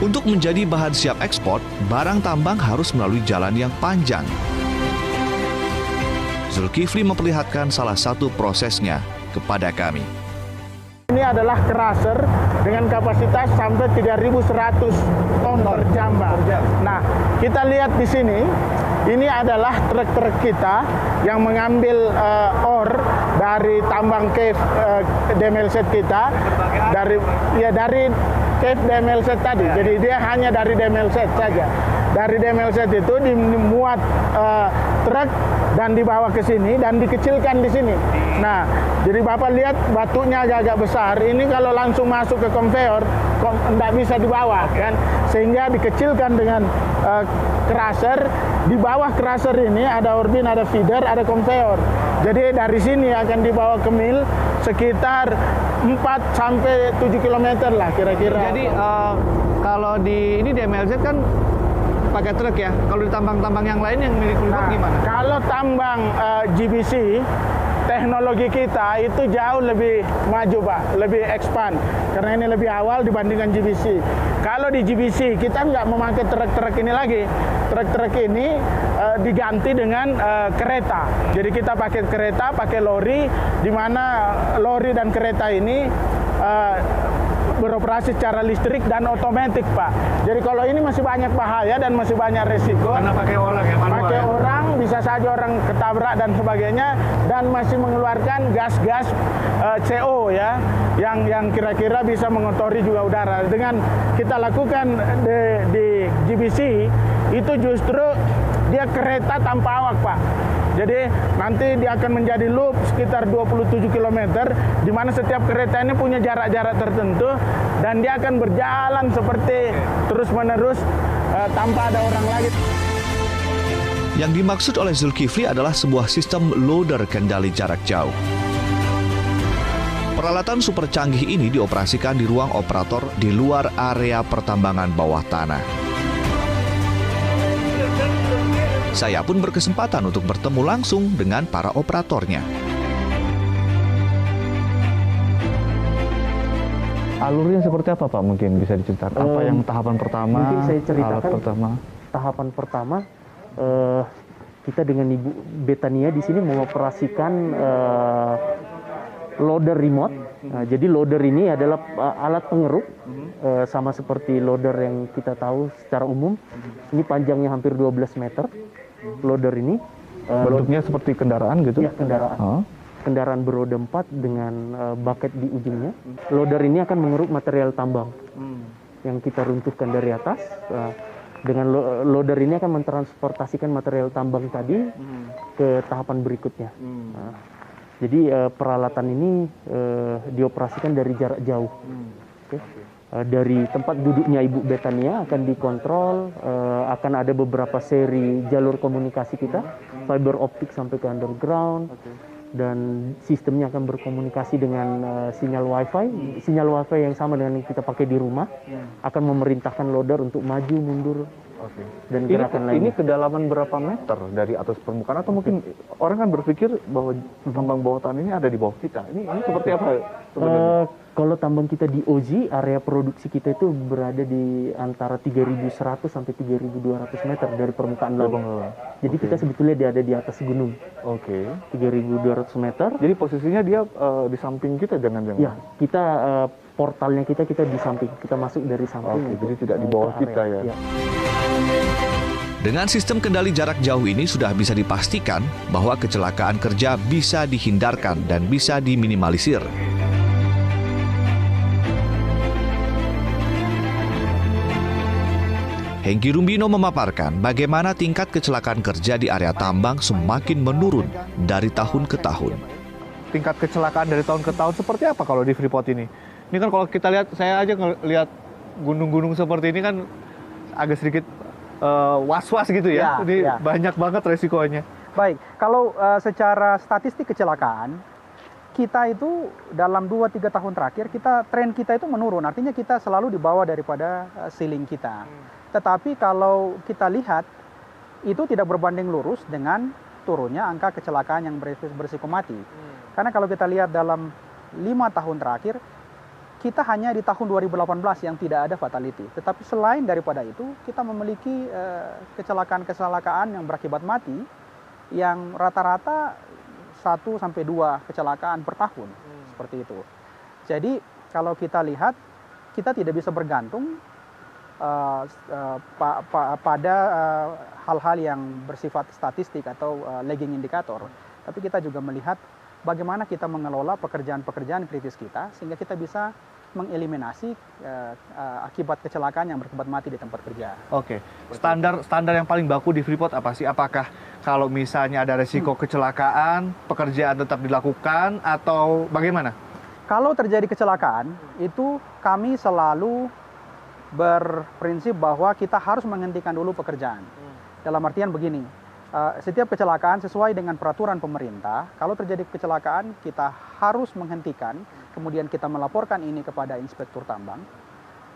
Untuk menjadi bahan siap ekspor, barang tambang harus melalui jalan yang panjang. Zulkifli memperlihatkan salah satu prosesnya kepada kami. Ini adalah crusher dengan kapasitas sampai 3.100 ton per jam, Pak. Nah, kita lihat di sini, ini adalah truk-truk kita yang mengambil ore dari tambang cave Demelset kita, dari cave Demelset tadi. Jadi dia hanya dari Demelset saja. Dari Demelset itu dimuat truk dan dibawa ke sini dan dikecilkan di sini. Nah, jadi Bapak lihat batunya agak besar. Ini kalau langsung masuk ke konveyor, tidak bisa dibawa, kan? Sehingga dikecilkan dengan crusher. Di bawah crusher ini ada orbin, ada feeder, ada konveyor. Jadi dari sini akan dibawa ke mill sekitar 4 sampai 7 km lah kira-kira. Jadi kalau di ini DMLZ kan pakai truk ya. Kalau di tambang-tambang yang lain yang milik Freeport gimana? Kalau tambang GBC, teknologi kita itu jauh lebih maju, Pak, lebih expand. Karena ini lebih awal dibandingkan GBC. Kalau di GBC kita nggak memakai truk-truk ini lagi. Truk-truk ini diganti dengan kereta. Jadi kita pakai kereta, pakai lori, di mana lori dan kereta ini beroperasi secara listrik dan otomatis, Pak. Jadi kalau ini masih banyak bahaya dan masih banyak resiko. Karena pakai orang ya, manual. Pakai orang, bisa saja orang ketabrak dan sebagainya, dan masih mengeluarkan gas-gas CO ya, yang kira-kira bisa mengotori juga udara. Dengan kita lakukan di GBC, itu justru dia kereta tanpa awak, Pak. Jadi nanti dia akan menjadi loop sekitar 27 km, di mana setiap kereta ini punya jarak-jarak tertentu, dan dia akan berjalan seperti terus-menerus tanpa ada orang lagi. Yang dimaksud oleh Zulkifli adalah sebuah sistem loader kendali jarak jauh. Peralatan super canggih ini dioperasikan di ruang operator di luar area pertambangan bawah tanah. Saya pun berkesempatan untuk bertemu langsung dengan para operatornya. Alurnya seperti apa, Pak? Mungkin bisa diceritakan. Apa yang tahapan pertama? Mungkin saya ceritakan. Pertama. Tahapan pertama, kita dengan Ibu Betania di sini mengoperasikan loader remote. Nah, jadi loader ini adalah alat pengeruk, sama seperti loader yang kita tahu secara umum. Ini panjangnya hampir 12 meter. Loader ini bentuknya seperti kendaraan gitu? Ya, kendaraan. Kendaraan beroda 4 dengan bucket di ujungnya. Loader ini akan mengeruk material tambang yang kita runtuhkan dari atas. Dengan loader ini akan mentransportasikan material tambang tadi ke tahapan berikutnya. Jadi peralatan ini dioperasikan dari jarak jauh. Dari tempat duduknya Ibu Betania akan dikontrol, akan ada beberapa seri jalur komunikasi kita, fiber optik sampai ke underground, dan sistemnya akan berkomunikasi dengan sinyal wifi. Sinyal wifi yang sama dengan yang kita pakai di rumah, akan memerintahkan loader untuk maju, mundur, dan gerakan lainnya. Ini kedalaman berapa meter dari atas permukaan? Atau mungkin orang kan berpikir bahwa tambang bawah tanah ini ada di bawah kita. Ini seperti apa sebenarnya? Kalau tambang kita di OZ, area produksi kita itu berada di antara 3.100 sampai 3.200 meter dari permukaan laut. Jadi kita sebetulnya ada di atas gunung. 3.200 meter. Jadi posisinya dia di samping kita, jangan-jangan? Ya, kita portalnya kita di samping. Kita masuk dari samping. Jadi tidak di bawah kita ya. Dengan sistem kendali jarak jauh ini sudah bisa dipastikan bahwa kecelakaan kerja bisa dihindarkan dan bisa diminimalisir. Hengki Rumbino memaparkan bagaimana tingkat kecelakaan kerja di area tambang semakin menurun dari tahun ke tahun. Tingkat kecelakaan dari tahun ke tahun seperti apa kalau di Freeport ini? Ini kan kalau kita lihat, saya aja lihat gunung-gunung seperti ini kan agak sedikit was-was gitu ya. Jadi banyak banget resikonya. Baik, kalau secara statistik kecelakaan, kita itu dalam 2-3 tahun terakhir, tren kita itu menurun. Artinya kita selalu di bawah daripada ceiling kita. Tetapi kalau kita lihat, itu tidak berbanding lurus dengan turunnya angka kecelakaan yang berisiko mati. Karena kalau kita lihat dalam 5 tahun terakhir, kita hanya di tahun 2018 yang tidak ada fatality. Tetapi selain daripada itu, kita memiliki kecelakaan-kecelakaan yang berakibat mati yang rata-rata 1-2 kecelakaan per tahun. Seperti itu. Jadi kalau kita lihat, kita tidak bisa bergantung pada hal-hal yang bersifat statistik atau lagging indikator. Tapi kita juga melihat bagaimana kita mengelola pekerjaan-pekerjaan kritis kita sehingga kita bisa mengeliminasi akibat kecelakaan yang berakibat mati di tempat kerja. Oke. Standar yang paling baku di Freeport apa sih? Apakah kalau misalnya ada resiko kecelakaan, pekerjaan tetap dilakukan atau bagaimana? Kalau terjadi kecelakaan, itu kami selalu berprinsip bahwa kita harus menghentikan dulu pekerjaan. Dalam artian begini, setiap kecelakaan sesuai dengan peraturan pemerintah, kalau terjadi kecelakaan kita harus menghentikan, kemudian kita melaporkan ini kepada inspektur tambang.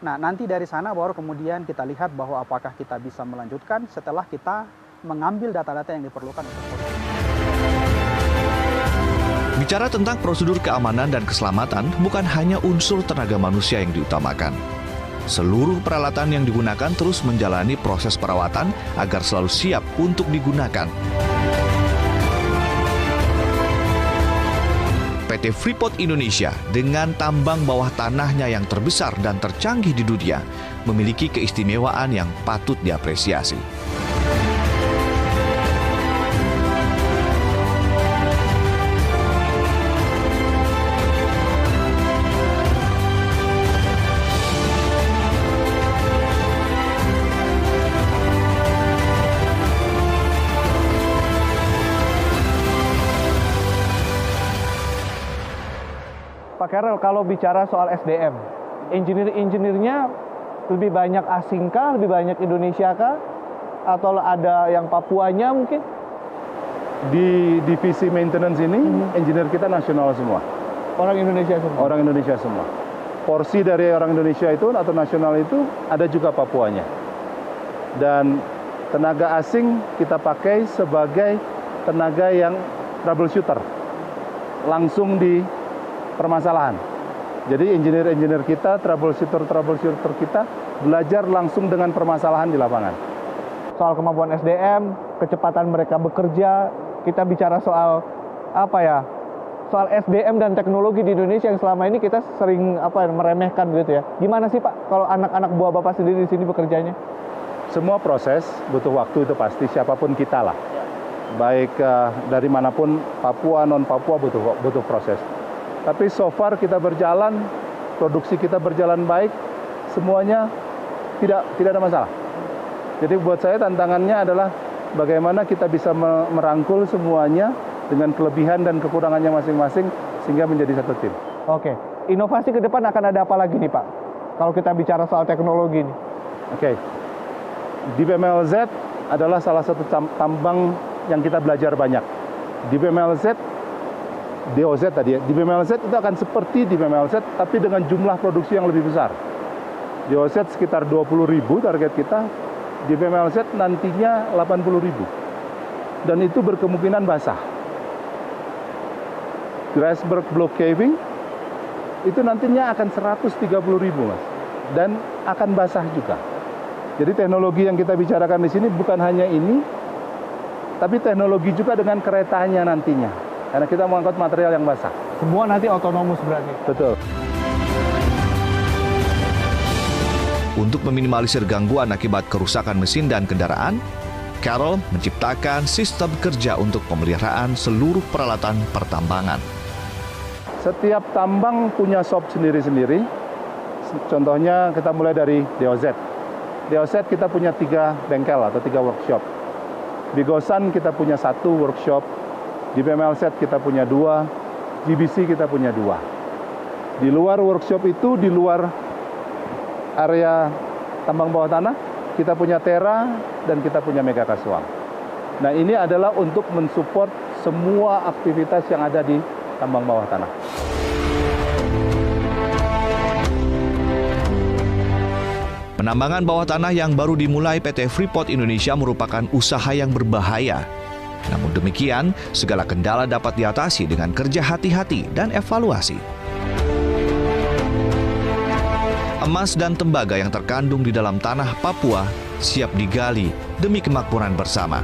Nah, nanti dari sana baru kemudian kita lihat bahwa apakah kita bisa melanjutkan setelah kita mengambil data-data yang diperlukan untuk proses. Bicara tentang prosedur keamanan dan keselamatan, bukan hanya unsur tenaga manusia yang diutamakan. Seluruh peralatan yang digunakan terus menjalani proses perawatan agar selalu siap untuk digunakan. PT Freeport Indonesia dengan tambang bawah tanahnya yang terbesar dan tercanggih di dunia memiliki keistimewaan yang patut diapresiasi. Pak Karel, kalau bicara soal SDM, engineer-engineernya lebih banyak asing kah, lebih banyak Indonesia kah? Atau ada yang Papuanya mungkin? Di divisi maintenance ini, engineer kita nasional semua. Orang Indonesia semua? Orang Indonesia semua. Porsi dari orang Indonesia itu atau nasional itu ada juga Papuanya. Dan tenaga asing kita pakai sebagai tenaga yang troubleshooter. Langsung di permasalahan. Jadi engineer kita, troubleshooter kita belajar langsung dengan permasalahan di lapangan. Soal kemampuan SDM, kecepatan mereka bekerja, kita bicara soal apa ya? Soal SDM dan teknologi di Indonesia yang selama ini kita sering meremehkan begitu ya. Gimana sih Pak kalau anak-anak buah Bapak sendiri di sini bekerjanya? Semua proses butuh waktu, itu pasti, siapapun kita lah. Baik dari manapun, Papua, non Papua butuh proses. Tapi so far kita berjalan, produksi kita berjalan baik, semuanya tidak ada masalah. Jadi buat saya tantangannya adalah bagaimana kita bisa merangkul semuanya dengan kelebihan dan kekurangannya masing-masing sehingga menjadi satu tim. Oke, inovasi ke depan akan ada apa lagi nih Pak? Kalau kita bicara soal teknologi nih. Oke, di BMLZ adalah salah satu tambang yang kita belajar banyak. Di BMLZ, DOZ tadi ya, di BMLZ itu akan seperti di BMLZ tapi dengan jumlah produksi yang lebih besar. DOZ sekitar 20.000 target kita, di BMLZ nantinya 80.000. Dan itu berkemungkinan basah. Grasberg block caving itu nantinya akan 130.000 Mas. Dan akan basah juga. Jadi teknologi yang kita bicarakan di sini bukan hanya ini, tapi teknologi juga dengan keretanya nantinya. Karena kita mengangkut material yang basah. Semua nanti otonomus berarti? Betul. Untuk meminimalisir gangguan akibat kerusakan mesin dan kendaraan, Carol menciptakan sistem kerja untuk pemeliharaan seluruh peralatan pertambangan. Setiap tambang punya shop sendiri-sendiri. Contohnya kita mulai dari DOZ. DOZ kita punya 3 bengkel atau 3 workshop. Di Gosan kita punya 1 workshop. Di BMLZ kita punya 2, GBC kita punya 2. Di luar workshop itu, di luar area tambang bawah tanah, kita punya Tera dan kita punya Mega Kasuang. Nah ini adalah untuk mensupport semua aktivitas yang ada di tambang bawah tanah. Penambangan bawah tanah yang baru dimulai PT Freeport Indonesia merupakan usaha yang berbahaya. Namun demikian, segala kendala dapat diatasi dengan kerja hati-hati dan evaluasi. Emas dan tembaga yang terkandung di dalam tanah Papua siap digali demi kemakmuran bersama.